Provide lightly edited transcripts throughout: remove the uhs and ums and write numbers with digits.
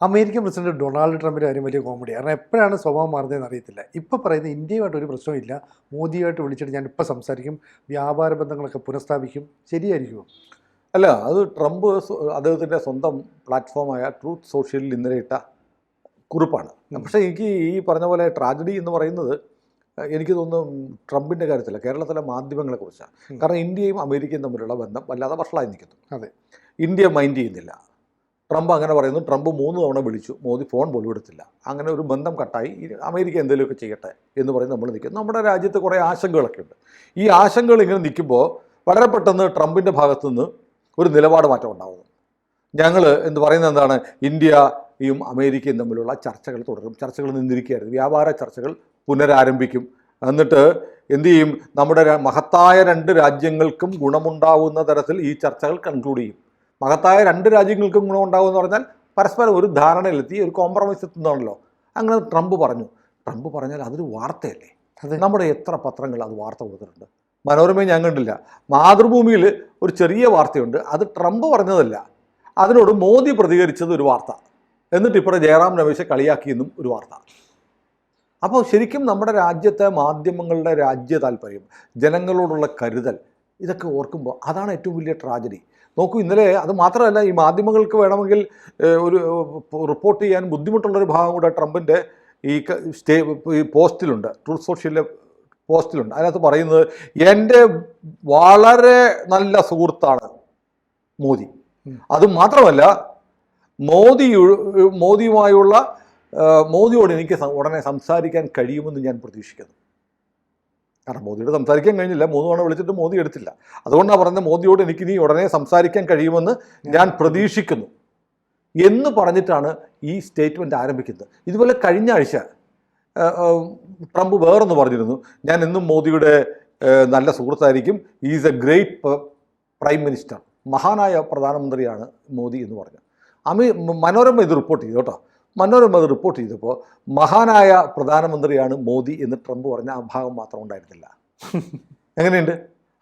American president Donald ട്രംപിൻ്റെ കാര്യം വലിയ കോമഡി. കാരണം എപ്പോഴാണ് സ്വഭാവം മാറുന്നതെന്ന് അറിയത്തില്ല. ഇപ്പോൾ പറയുന്നത് ഇന്ത്യയുമായിട്ട് ഒരു പ്രശ്നമില്ല, മോദിയുമായിട്ട് വിളിച്ചിട്ട് ഞാൻ ഇപ്പോൾ സംസാരിക്കും, വ്യാപാര ബന്ധങ്ങളൊക്കെ പുനഃസ്ഥാപിക്കും. ശരിയായിരിക്കുമോ? അല്ല, അത് ട്രംപ് അദ്ദേഹത്തിൻ്റെ സ്വന്തം പ്ലാറ്റ്ഫോമായ ട്രൂത്ത് സോഷ്യലിൽ ഇന്നലെ ഇട്ട കുറിപ്പാണ്. പക്ഷേ എനിക്ക് ഈ പറഞ്ഞ പോലെ ട്രാജഡി എന്ന് പറയുന്നത് എനിക്ക് തോന്നുന്നു ട്രംപിൻ്റെ കാര്യത്തില്ല, കേരളത്തിലെ മാധ്യമങ്ങളെക്കുറിച്ചാണ്. കാരണം ഇന്ത്യയും അമേരിക്കയും തമ്മിലുള്ള ബന്ധം വല്ലാതെ വഷളായി നിൽക്കുന്നു. അതെ, ഇന്ത്യ മൈൻഡ് ചെയ്യുന്നില്ല. ട്രംപ് അങ്ങനെ പറയുന്നു. ട്രംപ് 3 തവണ വിളിച്ചു, മോദി ഫോൺ പോലും എടുത്തില്ല. അങ്ങനെ ഒരു ബന്ധം കട്ടായി. അമേരിക്ക എന്തെങ്കിലുമൊക്കെ ചെയ്യട്ടെ എന്ന് പറഞ്ഞ് നമ്മൾ നിൽക്കും. നമ്മുടെ രാജ്യത്ത് കുറേ ആശങ്കകളൊക്കെ ഉണ്ട്. ഈ ആശങ്കകൾ ഇങ്ങനെ നിൽക്കുമ്പോൾ വളരെ പെട്ടെന്ന് ട്രംപിൻ്റെ ഭാഗത്തു നിന്ന് ഒരു നിലപാട് മാറ്റം ഉണ്ടാകുന്നു. ഞങ്ങൾ എന്ന് പറയുന്നത് എന്താണ്, ഇന്ത്യയും അമേരിക്കയും തമ്മിലുള്ള ചർച്ചകൾ തുടരും. ചർച്ചകൾ നിന്നിരിക്കുകയായിരുന്നു, വ്യാപാര ചർച്ചകൾ പുനരാരംഭിക്കും. എന്നിട്ട് എന്തു ചെയ്യും, നമ്മുടെ മഹത്തായ 2 രാജ്യങ്ങൾക്കും ഗുണമുണ്ടാകുന്ന തരത്തിൽ ഈ ചർച്ചകൾ കൺക്ലൂഡ് ചെയ്യും. മഹത്തായ 2 രാജ്യങ്ങൾക്കും ഗുണമുണ്ടാകുമെന്ന് പറഞ്ഞാൽ പരസ്പരം ഒരു ധാരണയിലെത്തി ഒരു കോംപ്രമൈസ് എത്തുന്നതാണല്ലോ. അങ്ങനെ ട്രംപ് പറഞ്ഞു. ട്രംപ് പറഞ്ഞാൽ അതൊരു വാർത്തയല്ലേ? നമ്മുടെ എത്ര പത്രങ്ങൾ അത് വാർത്ത കൊടുത്തിട്ടുണ്ട്. മനോരമയും ഞാൻ കണ്ടില്ല. മാതൃഭൂമിയിൽ ഒരു ചെറിയ വാർത്തയുണ്ട്, അത് ട്രംപ് പറഞ്ഞതല്ല, അതിനോട് മോദി പ്രതികരിച്ചത് ഒരു വാർത്ത. എന്നിട്ട് ഇപ്പോൾ ജയറാം രമേശെ കളിയാക്കിയെന്നും ഒരു വാർത്ത. അപ്പോൾ ശരിക്കും നമ്മുടെ രാജ്യത്തെ മാധ്യമങ്ങളുടെ രാജ്യ താല്പര്യം, ജനങ്ങളോടുള്ള കരുതൽ, ഇതൊക്കെ ഓർക്കുമ്പോൾ അതാണ് ഏറ്റവും വലിയ ട്രാജഡി. നോക്കൂ, ഇന്നലെ അത് മാത്രമല്ല, ഈ മാധ്യമങ്ങൾക്ക് വേണമെങ്കിൽ ഒരു റിപ്പോർട്ട് ചെയ്യാൻ ബുദ്ധിമുട്ടുള്ളൊരു ഭാഗം കൂടെ ട്രംപിൻ്റെ ഈ പോസ്റ്റിലുണ്ട്, ട്രൂത്ത് സോഷ്യലിലെ പോസ്റ്റിലുണ്ട്. അതിനകത്ത് പറയുന്നത്, എൻ്റെ വളരെ നല്ല സുഹൃത്താണ് മോദി. അതുമാത്രമല്ല, മോദിയോട് എനിക്ക് ഉടനെ സംസാരിക്കാൻ കഴിയുമെന്ന് ഞാൻ പ്രതീക്ഷിക്കുന്നു. കാരണം മോദിയോട് സംസാരിക്കാൻ കഴിഞ്ഞില്ല, 3 തവണ വിളിച്ചിട്ട് മോദി എടുത്തില്ല. അതുകൊണ്ടാണ് പറയുന്നത്, മോദിയോട് എനിക്കിനി ഉടനെ സംസാരിക്കാൻ കഴിയുമെന്ന് ഞാൻ പ്രതീക്ഷിക്കുന്നു എന്ന് പറഞ്ഞിട്ടാണ് ഈ സ്റ്റേറ്റ്മെൻറ്റ് ആരംഭിക്കുന്നത്. ഇതുപോലെ കഴിഞ്ഞ ആഴ്ച ട്രംപ് വേറൊന്ന് പറഞ്ഞിരുന്നു, ഞാൻ എന്നും മോദിയുടെ നല്ല സുഹൃത്തായിരിക്കും, is a great prime minister, മഹാനായ പ്രധാനമന്ത്രിയാണ് മോദി എന്ന് പറഞ്ഞു. മനോരമ ഇത് റിപ്പോർട്ട് ചെയ്തു കേട്ടോ. മനോരമ അത് റിപ്പോർട്ട് ചെയ്തപ്പോൾ മഹാനായ പ്രധാനമന്ത്രിയാണ് മോദി എന്ന് ട്രംപ് പറഞ്ഞ ആ ഭാഗം മാത്രം ഉണ്ടായിരുന്നില്ല. എങ്ങനെയുണ്ട്?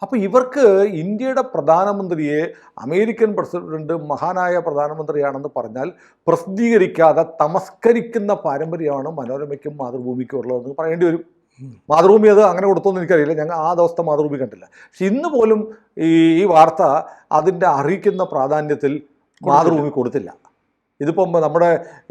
അപ്പോൾ ഇവർക്ക് ഇന്ത്യയുടെ പ്രധാനമന്ത്രിയെ അമേരിക്കൻ പ്രസിഡന്റ് മഹാനായ പ്രധാനമന്ത്രിയാണെന്ന് പറഞ്ഞാൽ പ്രസിദ്ധീകരിക്കാതെ തമസ്കരിക്കുന്ന പാരമ്പര്യമാണ് മനോരമയ്ക്കും മാതൃഭൂമിക്കും ഉള്ളതെന്ന് പറയേണ്ടി വരും. മാതൃഭൂമി അത് അങ്ങനെ കൊടുത്തോന്ന് എനിക്കറിയില്ല, ഞങ്ങൾ ആ ദിവസത്തെ മാതൃഭൂമി കണ്ടില്ല. പക്ഷെ ഇന്ന് പോലും ഈ വാർത്ത അതിൻ്റെ അറിയിക്കുന്ന പ്രാധാന്യത്തിൽ മാതൃഭൂമി കൊടുത്തില്ല. ഇതിപ്പം നമ്മുടെ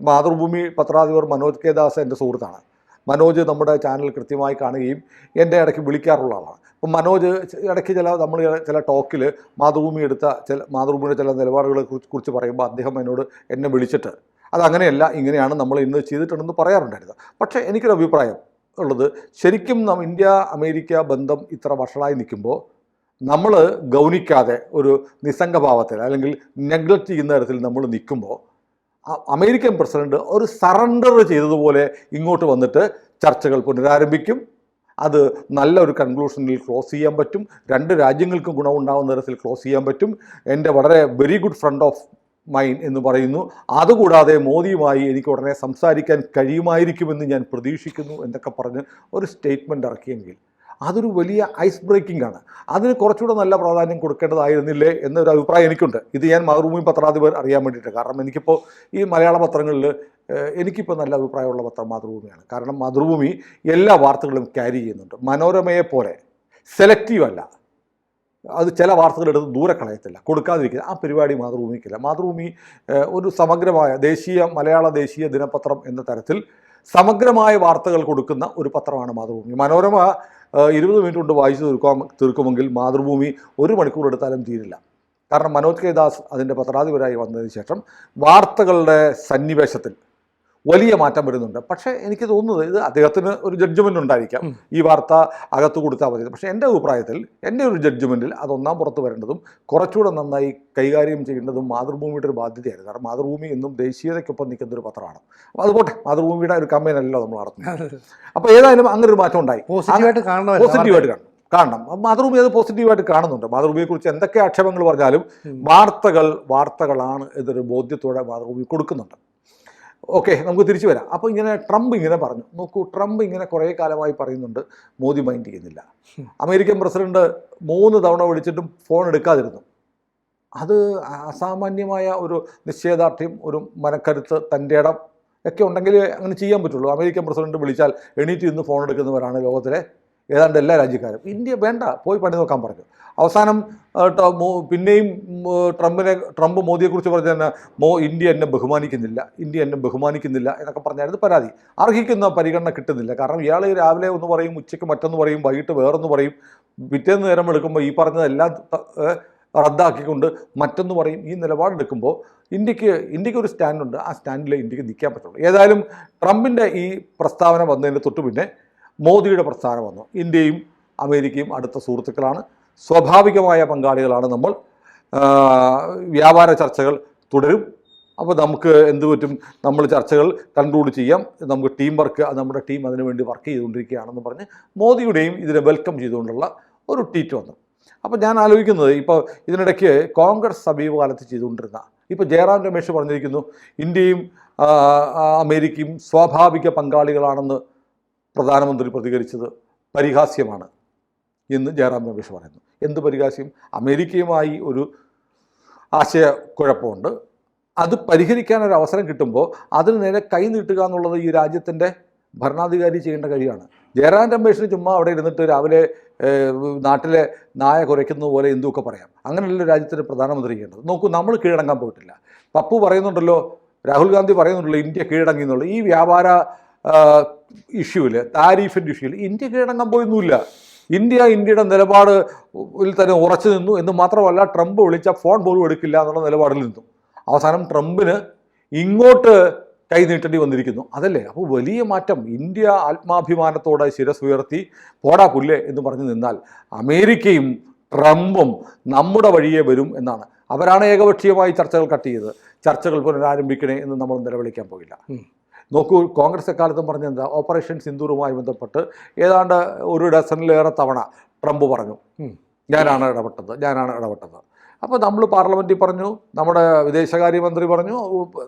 മാതൃഭൂമി പത്രാധിപർ മനോജ് കെ ദാസ് എൻ്റെ സുഹൃത്താണ്. മനോജ് നമ്മുടെ ചാനൽ കൃത്യമായി കാണുകയും എൻ്റെ ഇടയ്ക്ക് വിളിക്കാറുള്ള ആളാണ്. അപ്പം മനോജ് ഇടയ്ക്ക് നമ്മൾ ചില ടോക്കിൽ മാതൃഭൂമിയുടെ ചില നിലപാടുകളെ കുറിച്ച് പറയുമ്പോൾ അദ്ദേഹം എന്നെ വിളിച്ചിട്ട് അതങ്ങനെയല്ല, ഇങ്ങനെയാണ് നമ്മൾ ഇന്ന് ചെയ്തിട്ടുണ്ടെന്ന് പറയാറുണ്ടായിരുന്നു. പക്ഷേ എനിക്കൊരു അഭിപ്രായം ഉള്ളത്, ശരിക്കും ഇന്ത്യ അമേരിക്ക ബന്ധം ഇത്ര വഷളായി നിൽക്കുമ്പോൾ നമ്മൾ ഗൗനിക്കാതെ ഒരു നിസ്സംഗഭാവത്തിൽ അല്ലെങ്കിൽ നെഗ്ലക്റ്റ് ചെയ്യുന്ന തരത്തിൽ നമ്മൾ നിൽക്കുമ്പോൾ അമേരിക്കൻ പ്രസിഡന്റ് ഒരു സറണ്ടർ ചെയ്തതുപോലെ ഇങ്ങോട്ട് വന്നിട്ട് ചർച്ചകൾ പുനരാരംഭിക്കും. അത് നല്ലൊരു കൺക്ലൂഷനിൽ ക്ലോസ് ചെയ്യാൻ പറ്റും. 2 രാജ്യങ്ങൾക്കും ഗുണമുണ്ടാകുന്ന തരത്തിൽ ക്ലോസ് ചെയ്യാൻ പറ്റും. എൻ്റെ വളരെ very good friend of mine എന്ന് പറയുന്നു. അതുകൂടാതെ മോദിയുമായി എനിക്ക് ഉടനെ സംസാരിക്കാൻ കഴിയുമായിരിക്കുമെന്ന് ഞാൻ പ്രതീക്ഷിക്കുന്നു എന്നൊക്കെ പറഞ്ഞ് ഒരു സ്റ്റേറ്റ്മെൻറ്റ് ഇറക്കിയെങ്കിൽ അതൊരു വലിയ ഐസ് ബ്രേക്കിംഗ് ആണ്. അതിന് കുറച്ചുകൂടെ നല്ല പ്രാധാന്യം കൊടുക്കേണ്ടതായിരുന്നില്ലേ എന്നൊരു അഭിപ്രായം എനിക്കുണ്ട്. ഇത് ഞാൻ മാതൃഭൂമി പത്രാധിപർ അറിയാൻ വേണ്ടിയിട്ട്. കാരണം എനിക്കിപ്പോൾ ഈ മലയാള പത്രങ്ങളിൽ എനിക്കിപ്പോൾ നല്ല അഭിപ്രായമുള്ള പത്രം മാതൃഭൂമിയാണ്. കാരണം മാതൃഭൂമി എല്ലാ വാർത്തകളും ക്യാരി ചെയ്യുന്നുണ്ട്. മനോരമയെ പോലെ സെലക്റ്റീവ് അല്ല, അത് ചില വാർത്തകളെടുത്ത് ദൂരെ കളയത്തില്ല, കൊടുക്കാതിരിക്കില്ല. ആ പരിപാടി മാതൃഭൂമിക്കില്ല. മാതൃഭൂമി ഒരു സമഗ്രമായ മലയാള ദേശീയ ദിനപത്രം എന്ന തരത്തിൽ സമഗ്രമായ വാർത്തകൾ കൊടുക്കുന്ന ഒരു പത്രമാണ് മാതൃഭൂമി. മനോരമ 20 മിനിറ്റ് കൊണ്ട് വായിച്ചു തീർക്കുമെങ്കിൽ മാതൃഭൂമി 1 മണിക്കൂർ എടുത്താലും തീരില്ല. കാരണം മനോജ് കെ ദാസ് അതിൻ്റെ പത്രാധിപരായി വന്നതിന് ശേഷം വാർത്തകളുടെ സന്നിവേശത്തിൽ വലിയ മാറ്റം വരുന്നുണ്ട്. പക്ഷേ എനിക്ക് തോന്നുന്നത് ഇത് അദ്ദേഹത്തിന് ഒരു ജഡ്ജ്മെൻ്റ് ഉണ്ടായിരിക്കാം, ഈ വാർത്ത അകത്ത് കൊടുത്താൽ മതി. പക്ഷേ എൻ്റെ അഭിപ്രായത്തിൽ, എൻ്റെ ഒരു ജഡ്ജ്മെൻറ്റിൽ അതൊന്നാം പുറത്ത് വരേണ്ടതും കുറച്ചുകൂടെ നന്നായി കൈകാര്യം ചെയ്യേണ്ടതും മാതൃഭൂമിയുടെ ഒരു ബാധ്യതയായിരുന്നു. കാരണം മാതൃഭൂമി എന്നും ദേശീയതയ്ക്കൊപ്പം നിൽക്കുന്നൊരു പത്രമാണ്. അപ്പോൾ അതുപോട്ടെ, മാതൃഭൂമിയുടെ ഒരു കമ്പനിയല്ലോ നമ്മൾ നടത്തുന്നത്. അപ്പോൾ ഏതായാലും അങ്ങനെ ഒരു മാറ്റം ഉണ്ടായി. പോസിറ്റീവായിട്ട് കാണണം. മാതൃഭൂമി അത് പോസിറ്റീവായിട്ട് കാണുന്നുണ്ട്. മാതൃഭൂമിയെക്കുറിച്ച് എന്തൊക്കെ ആക്ഷേപങ്ങൾ പറഞ്ഞാലും വാർത്തകളാണ് എന്നൊരു ബോധ്യത്തോടെ മാതൃഭൂമി കൊടുക്കുന്നുണ്ട്. ഓക്കെ, നമുക്ക് തിരിച്ചു വരാം. അപ്പോൾ ട്രംപ് ഇങ്ങനെ പറഞ്ഞു. നോക്കൂ, ട്രംപ് ഇങ്ങനെ കുറേ കാലമായി പറയുന്നുണ്ട്, മോദി മൈൻഡ് ചെയ്യുന്നില്ല. അമേരിക്കൻ പ്രസിഡന്റ് 3 തവണ വിളിച്ചിട്ടും ഫോൺ എടുക്കാതിരുന്നു. അത് അസാമാന്യമായ ഒരു നിശ്ചയദാർഢ്യം, ഒരു മനക്കരുത്ത്, തൻ്റെ ഇടം ഒക്കെ ഉണ്ടെങ്കിൽ അങ്ങനെ ചെയ്യാൻ പറ്റുള്ളൂ. അമേരിക്കൻ പ്രസിഡന്റ് വിളിച്ചാൽ എണീറ്റ് ഇന്ന് ഫോൺ എടുക്കുന്നവരാണ് ലോകത്തിലെ ഏതാണ്ട് എല്ലാ രാജ്യക്കാരും. ഇന്ത്യ വേണ്ട, പോയി പണി നോക്കാൻ പറഞ്ഞു. അവസാനം പിന്നെയും ട്രംപ് മോദിയെക്കുറിച്ച് പറഞ്ഞ തന്നെ ഇന്ത്യ എന്നെ ബഹുമാനിക്കുന്നില്ല, ഇന്ത്യ എന്നെ ബഹുമാനിക്കുന്നില്ല എന്നൊക്കെ പറഞ്ഞായിരുന്നു പരാതി. അർഹിക്കുന്ന പരിഗണന കിട്ടുന്നില്ല. കാരണം ഇയാൾ രാവിലെ ഒന്ന് പറയും, ഉച്ചയ്ക്ക് മറ്റൊന്ന് പറയും, വൈകിട്ട് വേറൊന്ന് പറയും, പിറ്റേന്ന് നേരം എടുക്കുമ്പോൾ ഈ പറഞ്ഞതെല്ലാം റദ്ദാക്കിക്കൊണ്ട് മറ്റൊന്ന് പറയും. ഈ നിലപാടെടുക്കുമ്പോൾ ഇന്ത്യക്ക് ഒരു സ്റ്റാൻഡുണ്ട്. ആ സ്റ്റാൻഡിൽ ഇന്ത്യക്ക് നിൽക്കാൻ പറ്റുള്ളൂ. ഏതായാലും ട്രംപിൻ്റെ ഈ പ്രസ്താവന വന്നതിന് തൊട്ട് പിന്നെ മോദിയുടെ പ്രസ്താവന വന്നു. ഇന്ത്യയും അമേരിക്കയും അടുത്ത സുഹൃത്തുക്കളാണ്, സ്വാഭാവികമായ പങ്കാളികളാണ് നമ്മൾ. വ്യാപാര ചർച്ചകൾ തുടരും. അപ്പോൾ നമുക്ക് എന്ത് പറ്റും, നമ്മൾ ചർച്ചകൾ കൺക്ലൂഡ് ചെയ്യാം, നമുക്ക് ടീം വർക്ക്, നമ്മുടെ ടീം അതിനുവേണ്ടി വർക്ക് ചെയ്തുകൊണ്ടിരിക്കുകയാണെന്ന് പറഞ്ഞ് മോദിയുടെയും ഇതിനെ വെൽക്കം ചെയ്തുകൊണ്ടുള്ള ഒരു ട്വീറ്റ് വന്നു. അപ്പോൾ ഞാൻ ആലോചിക്കുന്നത്, ഇപ്പോൾ ഇതിനിടയ്ക്ക് കോൺഗ്രസ് സമീപകാലത്ത് ചെയ്തുകൊണ്ടിരുന്ന, ഇപ്പോൾ ജയറാം രമേശ് പറഞ്ഞിരിക്കുന്നു ഇന്ത്യയും അമേരിക്കയും സ്വാഭാവിക പങ്കാളികളാണെന്ന് പ്രധാനമന്ത്രി പ്രതികരിച്ചത് പരിഹാസ്യമാണ് എന്ന് ജയറാം രമേശ് പറയുന്നു. എന്ത് പരിഹാസ്യം? അമേരിക്കയുമായി ഒരു ആശയക്കുഴപ്പമുണ്ട്. അത് പരിഹരിക്കാൻ ഒരു അവസരം കിട്ടുമ്പോൾ അതിന് നേരെ കൈ നീട്ടുക എന്നുള്ളത് ഈ രാജ്യത്തിൻ്റെ ഭരണാധികാരി ചെയ്യേണ്ട കാര്യമാണ്. ജയറാം രമേശിന് ചുമ്മാ അവിടെ ഇരുന്നിട്ട് രാവിലെ നാട്ടിലെ നായ കുരയ്ക്കുന്നത് പോലെ എന്തൊക്കെ പറയാം. അങ്ങനെയല്ല രാജ്യത്തിൻ്റെ പ്രധാനമന്ത്രി ചെയ്യേണ്ടത്. നോക്കൂ, നമ്മൾ കീഴടങ്ങാൻ പോയിട്ടില്ല. പപ്പു പറയുന്നുണ്ടല്ലോ, രാഹുൽ ഗാന്ധി പറയുന്നുണ്ടല്ലോ ഇന്ത്യ കീഴടങ്ങി എന്നുള്ളത്. ഈ വ്യാപാര ഇഷ്യൂവിൽ, താരിഫിൻ്റെ ഇഷ്യൂവിൽ ഇന്ത്യ കീഴടങ്ങാൻ പോയൊന്നുമില്ല. ഇന്ത്യയുടെ നിലപാടിൽ തന്നെ ഉറച്ചു നിന്നു എന്ന് മാത്രമല്ല, ട്രംപ് വിളിച്ച ഫോൺ പോലും എടുക്കില്ല എന്നുള്ള നിലപാടിൽ നിന്നു. അവസാനം ട്രംപിന് ഇങ്ങോട്ട് കൈ നീട്ടേണ്ടി വന്നിരിക്കുന്നു. അതല്ലേ അപ്പോൾ വലിയ മാറ്റം. ഇന്ത്യ ആത്മാഭിമാനത്തോടെ ശിരസുയർത്തി പോടാ പുല്ലേ എന്ന് പറഞ്ഞു നിന്നാൽ അമേരിക്കയും ട്രംപും നമ്മുടെ വഴിയേ വരും എന്നാണ്. അവരാണ് ഏകപക്ഷീയമായി ചർച്ചകൾ കട്ട് ചെയ്തത്. ചർച്ചകൾ പുനരാരംഭിക്കണേ എന്ന് നമ്മൾ നിലവിളിക്കാൻ പോയില്ല. നോക്കൂ, കോൺഗ്രസ് എക്കാലത്തും പറഞ്ഞെന്താ, ഓപ്പറേഷൻ സിന്ദൂറുമായി ബന്ധപ്പെട്ട് ഏതാണ്ട് 1 ഡസനിലേറെ തവണ ട്രംപ് പറഞ്ഞു ഞാനാണ് ഇടപെട്ടത്. അപ്പോൾ നമ്മൾ പാർലമെൻറ്റിൽ പറഞ്ഞു, നമ്മുടെ വിദേശകാര്യമന്ത്രി പറഞ്ഞു,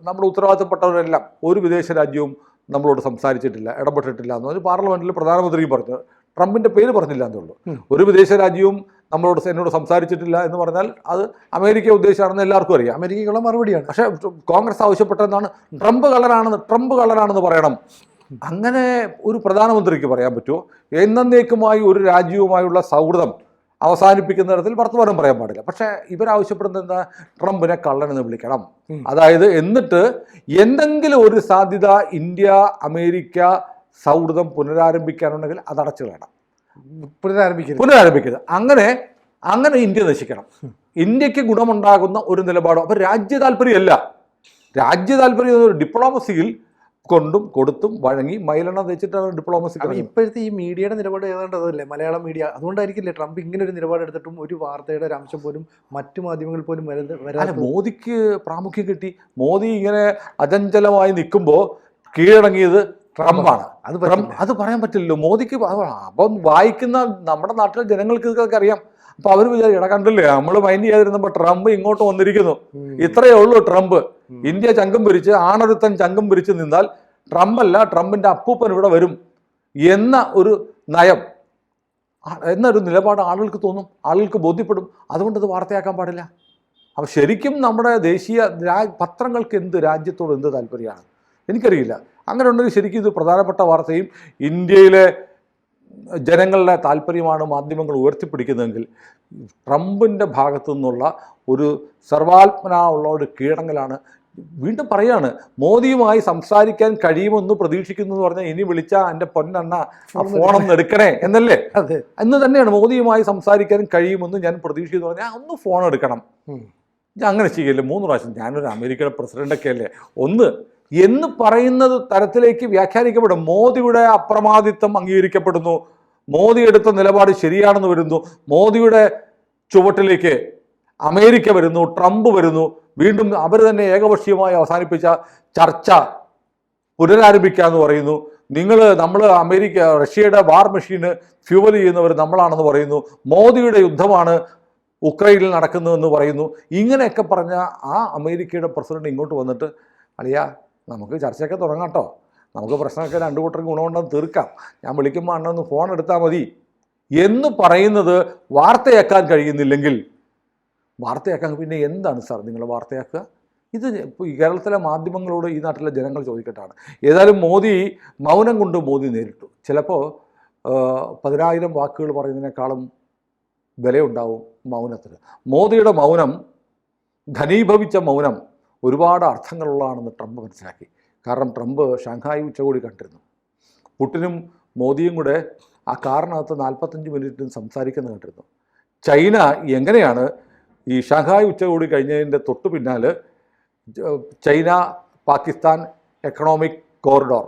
നമ്മുടെ ഉത്തരവാദിത്തപ്പെട്ടവരെല്ലാം, ഒരു വിദേശ രാജ്യവും നമ്മളോട് സംസാരിച്ചിട്ടില്ല, ഇടപെട്ടിട്ടില്ല എന്ന് പറഞ്ഞ് പാർലമെൻറ്റിൽ പ്രധാനമന്ത്രിയും പറഞ്ഞു. ട്രംപിൻ്റെ പേര് പറഞ്ഞില്ല എന്നുള്ളൂ. ഒരു വിദേശ രാജ്യവും എന്നോട് സംസാരിച്ചിട്ടില്ല എന്ന് പറഞ്ഞാൽ അത് അമേരിക്ക ഉദ്ദേശിച്ചാണെന്ന് എല്ലാവർക്കും അറിയാം. അമേരിക്കയ്ക്കുള്ള മറുപടിയാണ്. പക്ഷേ കോൺഗ്രസ് ആവശ്യപ്പെട്ടതെന്നാണ് ട്രംപ് കളറാണെന്ന് പറയണം. അങ്ങനെ ഒരു പ്രധാനമന്ത്രിക്ക് പറയാൻ പറ്റുമോ? എന്നേക്കുമായി ഒരു രാജ്യവുമായുള്ള സൗഹൃദം അവസാനിപ്പിക്കുന്ന തരത്തിൽ വർത്തമാനം പറയാൻ പാടില്ല. പക്ഷേ ഇവരാവശ്യപ്പെടുന്നത് എന്താ? ട്രംപിനെ കള്ളനെന്ന് വിളിക്കണം. അതായത് എന്നിട്ട് എന്തെങ്കിലും ഒരു സാധ്യത ഇന്ത്യ അമേരിക്ക സൗഹൃദം പുനരാരംഭിക്കാനുണ്ടെങ്കിൽ അത് അടച്ചു കളയണം, പുനരാരംഭിക്കരുത്. അങ്ങനെ ഇന്ത്യ നശിക്കണം. ഇന്ത്യക്ക് ഗുണമുണ്ടാകുന്ന ഒരു നിലപാടോ. അപ്പോൾ രാജ്യ താല്പര്യമല്ല. രാജ്യ താല്പര്യം ഒരു ഡിപ്ലോമസിയിൽ കൊണ്ടും കൊടുത്തും വഴങ്ങി മൈലെണ്ണ വെച്ചിട്ടാണ് ഡിപ്ലോമസി. ഇപ്പോഴത്തെ ഈ മീഡിയയുടെ നിലപാട് ഏതാണ്ട് അതല്ലേ, മലയാളം മീഡിയ. അതുകൊണ്ടായിരിക്കില്ലേ ട്രംപ് ഇങ്ങനെ ഒരു നിലപാടെടുത്തിട്ടും ഒരു വാർത്തയുടെ ഒരു അംശം പോലും മറ്റു മാധ്യമങ്ങൾ പോലും വരാതെ? മോദിക്ക് പ്രാമുഖ്യം കിട്ടി. മോദി ഇങ്ങനെ അചഞ്ചലമായി നിൽക്കുമ്പോൾ കീഴടങ്ങിയത് ട്രംപാണ്. അത് പറയാൻ പറ്റില്ലല്ലോ മോദിക്ക്. അപ്പം വായിക്കുന്ന നമ്മുടെ നാട്ടിലെ ജനങ്ങൾക്ക് ഇതൊക്കെ അറിയാം. അപ്പൊ അവർ വിചാരിക്കും, കണ്ടില്ലേ നമ്മൾ മൈൻഡ് ചെയ്യാതിരുന്നപ്പോൾ ട്രംപ് ഇങ്ങോട്ട് വന്നിരിക്കുന്നു. ഇത്രയേ ഉള്ളൂ ട്രംപ്. ഇന്ത്യ ചങ്കം പിരിച്ച്, ആണൊരുത്തൻ ചങ്കം പിരിച്ച് നിന്നാൽ ട്രംപല്ല, ട്രംപിന്റെ അപ്പൂപ്പൻ ഇവിടെ വരും എന്ന ഒരു നയം, എന്നൊരു നിലപാട് ആളുകൾക്ക് തോന്നും, ആളുകൾക്ക് ബോധ്യപ്പെടും. അതുകൊണ്ട് അത് വാർത്തയാക്കാൻ പാടില്ല. അപ്പം ശരിക്കും നമ്മുടെ ദേശീയ പത്രങ്ങൾക്ക് രാജ്യത്തോട് എന്ത് താല്പര്യമാണ് എനിക്കറിയില്ല. അങ്ങനെ ഉണ്ടെങ്കിൽ ശരിക്കും ഇത് പ്രധാനപ്പെട്ട വാർത്തയും ഇന്ത്യയിലെ ജനങ്ങളുടെ താല്പര്യമാണ് മാധ്യമങ്ങൾ ഉയർത്തിപ്പിടിക്കുന്നതെങ്കിൽ ട്രംപിൻ്റെ ഭാഗത്തു നിന്നുള്ള ഒരു സർവാത്മന ഉള്ള ഒരു കീഴടങ്ങലാണ്. വീണ്ടും പറയാണ്, മോദിയുമായി സംസാരിക്കാൻ കഴിയുമെന്ന് പ്രതീക്ഷിക്കുന്നു എന്ന് പറഞ്ഞാൽ ഇനി വിളിച്ചാൽ എൻ്റെ പൊന്നെണ്ണ ഫോണൊന്ന് എടുക്കണേ എന്നല്ലേ? എന്ന് തന്നെയാണ്. മോദിയുമായി സംസാരിക്കാൻ കഴിയുമെന്ന് ഞാൻ പ്രതീക്ഷിക്കുന്നു പറഞ്ഞാൽ ഒന്ന് ഫോൺ എടുക്കണം. ഞാൻ അങ്ങനെ ചെയ്യല്ലേ 3 പ്രാവശ്യം. ഞാനൊരു അമേരിക്കയുടെ പ്രസിഡൻ്റൊക്കെ അല്ലേ, ഒന്ന് എന്ന് പറയുന്നത് തരത്തിലേക്ക് വ്യാഖ്യാനിക്കപ്പെടും. മോദിയുടെ അപ്രമാദിത്വം അംഗീകരിക്കപ്പെടുന്നു, മോദി എടുത്ത നിലപാട് ശരിയാണെന്ന് വരുന്നു, മോദിയുടെ ചുവട്ടിലേക്ക് അമേരിക്ക വരുന്നു, ട്രംപ് വരുന്നു. വീണ്ടും അവർ തന്നെ ഏകപക്ഷീയമായി അവസാനിപ്പിച്ച ചർച്ച പുനരാരംഭിക്കാമെന്ന് പറയുന്നു. നമ്മൾ റഷ്യയുടെ വാർ മെഷീന് ഫ്യൂവൽ ചെയ്യുന്നവർ നമ്മളാണെന്ന് പറയുന്നു. മോദിയുടെ യുദ്ധമാണ് ഉക്രൈനിൽ നടക്കുന്നതെന്ന് പറയുന്നു. ഇങ്ങനെയൊക്കെ പറഞ്ഞ ആ അമേരിക്കയുടെ പ്രസിഡന്റ് ഇങ്ങോട്ട് വന്നിട്ട്, അളിയാ നമുക്ക് ചർച്ചയൊക്കെ തുടങ്ങാം കേട്ടോ, നമുക്ക് പ്രശ്നമൊക്കെ 2 കൂട്ടർക്ക് ഗുണമുണ്ടെന്ന് തീർക്കാം, ഞാൻ വിളിക്കുമ്പോൾ അണ്ണൊന്ന് ഫോൺ എടുത്താൽ മതി എന്ന് പറയുന്നത് വാർത്തയാക്കാൻ കഴിയുന്നില്ലെങ്കിൽ വാർത്തയാക്കാൻ പിന്നെ എന്താണ് സാർ നിങ്ങൾ വാർത്തയാക്കുക? ഇത് ഇപ്പോൾ ഈ കേരളത്തിലെ മാധ്യമങ്ങളോട് ഈ നാട്ടിലെ ജനങ്ങൾ ചോദിക്കട്ടാണ്. ഏതായാലും മോദി മൗനം കൊണ്ട് മോദി നേരിട്ടു. ചിലപ്പോൾ 10,000 വാക്കുകൾ പറയുന്നതിനേക്കാളും വിലയുണ്ടാവും മൗനത്തിന്. മോദിയുടെ മൗനം, ഘനീഭവിച്ച മൗനം ഒരുപാട് അർത്ഥങ്ങളുള്ളതാണെന്ന് ട്രംപ് മനസ്സിലാക്കി. കാരണം ട്രംപ് ഷാങ്ഹായ് ഉച്ചകോടി കണ്ടിരുന്നു. പുടിനും മോദിയും കൂടെ ആ കാറിനകത്ത് 45 മിനിറ്റ് സംസാരിക്കുന്നത് കണ്ടിരുന്നു. ചൈന എങ്ങനെയാണ് ഈ ഷാങ്ഹായ് ഉച്ചകോടി കഴിഞ്ഞതിൻ്റെ തൊട്ടു പിന്നാലെ ചൈന പാകിസ്ഥാൻ എക്കണോമിക് കോറിഡോർ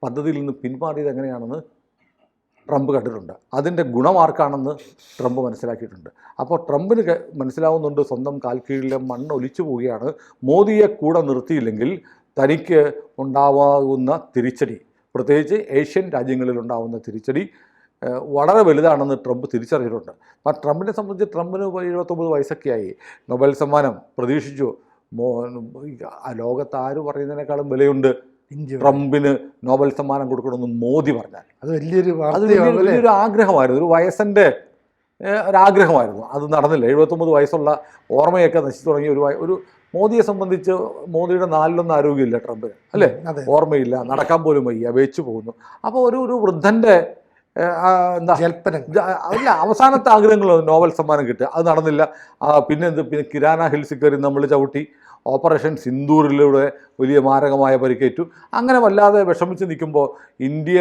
പദ്ധതിയിൽ നിന്ന് പിന്മാറിയത് എങ്ങനെയാണെന്ന് ട്രംപ് കണ്ടിട്ടുണ്ട്. അതിൻ്റെ ഗുണമാർക്കാണെന്ന് ട്രംപ് മനസ്സിലാക്കിയിട്ടുണ്ട്. അപ്പോൾ ട്രംപിന് മനസ്സിലാവുന്നുണ്ട് സ്വന്തം കാൽക്കീഴിലെ മണ്ണ് ഒലിച്ചു പോവുകയാണ്. മോദിയെ കൂടെ നിർത്തിയില്ലെങ്കിൽ തനിക്ക് ഉണ്ടാവാവുന്ന തിരിച്ചടി, പ്രത്യേകിച്ച് ഏഷ്യൻ രാജ്യങ്ങളിലുണ്ടാവുന്ന തിരിച്ചടി വളരെ വലുതാണെന്ന് ട്രംപ് തിരിച്ചറിഞ്ഞിട്ടുണ്ട്. അപ്പം ട്രംപിനെ സംബന്ധിച്ച് ട്രംപിന് 79 വയസ്സൊക്കെയായി. നൊബേൽ സമ്മാനം പ്രതീക്ഷിച്ചു. ലോകത്ത് ആര് പറയുന്നതിനേക്കാളും വിലയുണ്ട് ട്രംപിന് നോബൽ സമ്മാനം കൊടുക്കണമെന്ന് മോദി പറഞ്ഞാൽ. അത് വലിയൊരു ആഗ്രഹമായിരുന്നു, ഒരു വയസ്സിൻ്റെ ഒരാഗ്രഹമായിരുന്നു. അത് നടന്നില്ല. 79 വയസ്സുള്ള ഓർമ്മയൊക്കെ നശിച്ചു തുടങ്ങിയ ഒരു മോദിയെ സംബന്ധിച്ച് മോദിയുടെ 4 ആരോഗ്യമില്ല ട്രംപിന്, അല്ലേ? ഓർമ്മയില്ല, നടക്കാൻ പോലും വയ്യ, വെച്ചു പോകുന്നു. അപ്പോൾ ഒരു വൃദ്ധൻ്റെ എന്താ അല്ല, അവസാനത്തെ ആഗ്രഹങ്ങൾ നോബൽ സമ്മാനം കിട്ടുക, അത് നടന്നില്ല. പിന്നെ കിരാന ഹിൽസിൽ കയറി നമ്മൾ ചവിട്ടി, ഓപ്പറേഷൻ സിന്ദൂറിലൂടെ വലിയ മാരകമായ പരിക്കേറ്റു. അങ്ങനെ വല്ലാതെ വിഷമിച്ച് നിൽക്കുമ്പോൾ ഇന്ത്യ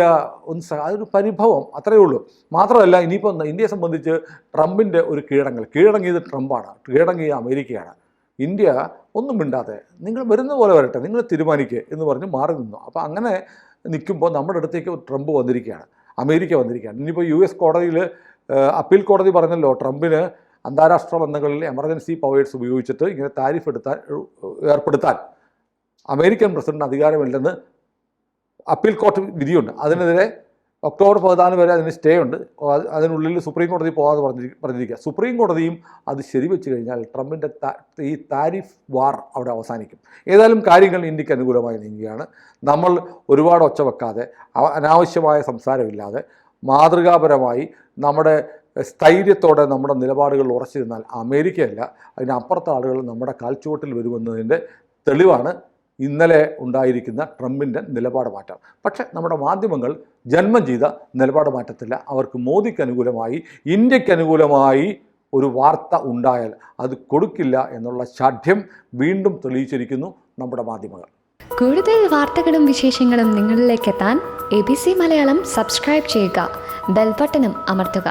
അതൊരു പരിഭവം, അത്രയേ ഉള്ളൂ. മാത്രമല്ല ഇനിയിപ്പോൾ ഇന്ത്യയെ സംബന്ധിച്ച് ട്രംപിൻ്റെ ഒരു കീഴടങ്ങിയത് ട്രംപാണ്, കീഴടങ്ങിയത് അമേരിക്കയാണ്. ഇന്ത്യ ഒന്നും മിണ്ടാതെ നിങ്ങൾ വരുന്ന പോലെ വരട്ടെ, നിങ്ങൾ തീരുമാനിക്കുക എന്ന് പറഞ്ഞ് മാറി നിന്നു. അപ്പോൾ അങ്ങനെ നിൽക്കുമ്പോൾ നമ്മുടെ അടുത്തേക്ക് ട്രംപ് വന്നിരിക്കുകയാണ്, അമേരിക്ക വന്നിരിക്കുകയാണ്. ഇനിയിപ്പോൾ US കോടതിയിൽ അപ്പീൽ കോടതി പറഞ്ഞല്ലോ ട്രംപിന് അന്താരാഷ്ട്ര ബന്ധങ്ങളിൽ എമർജൻസി പവേഴ്സ് ഉപയോഗിച്ചിട്ട് ഇങ്ങനെ താരിഫ് ഏർപ്പെടുത്താൻ അമേരിക്കൻ പ്രസിഡന്റ് അധികാരമില്ലെന്ന് അപ്പീൽ കോടതി വിധിയുണ്ട്. അതിനെതിരെ ഒക്ടോബർ 14 വരെ അതിന് സ്റ്റേ ഉണ്ട്. അതിനുള്ളിൽ സുപ്രീം കോടതി പോകാതെ പറഞ്ഞിരിക്കുക. സുപ്രീം കോടതിയും അത് ശരിവെച്ച് കഴിഞ്ഞാൽ ട്രംപിൻ്റെ ഈ താരിഫ് വാർ അവിടെ അവസാനിക്കും. ഏതായാലും കാര്യങ്ങൾ ഇന്ത്യക്ക് അനുകൂലമായി നീങ്ങുകയാണ്. നമ്മൾ ഒരുപാട് ഒച്ച വെക്കാതെ, അനാവശ്യമായ സംസാരമില്ലാതെ, മാതൃകാപരമായി നമ്മുടെ സ്ഥൈര്യത്തോടെ നമ്മുടെ നിലപാടുകൾ ഉറച്ചു നിന്നാൽ അമേരിക്കയല്ല, അതിനപ്പുറത്തെ ആളുകൾ നമ്മുടെ കാൽച്ചുവട്ടിൽ വരുമെന്നതിൻ്റെ തെളിവാണ് ഇന്നലെ ഉണ്ടായിരിക്കുന്ന ട്രംപിൻ്റെ നിലപാട് മാറ്റം. പക്ഷേ നമ്മുടെ മാധ്യമങ്ങൾ ജന്മം ചെയ്ത നിലപാട് മാറ്റത്തില്ല. അവർക്ക് മോദിക്ക് അനുകൂലമായി, ഇന്ത്യക്ക് അനുകൂലമായി ഒരു വാർത്ത ഉണ്ടായാൽ അത് കൊടുക്കില്ല എന്നുള്ള ശാഠ്യം വീണ്ടും തെളിയിച്ചിരിക്കുന്നു നമ്മുടെ മാധ്യമങ്ങൾ. കൂടുതൽ വാർത്തകളും വിശേഷങ്ങളും നിങ്ങളിലേക്ക് എത്താൻ ABC മലയാളം സബ്സ്ക്രൈബ് ചെയ്യുക, ബെൽ ബട്ടണും അമർത്തുക.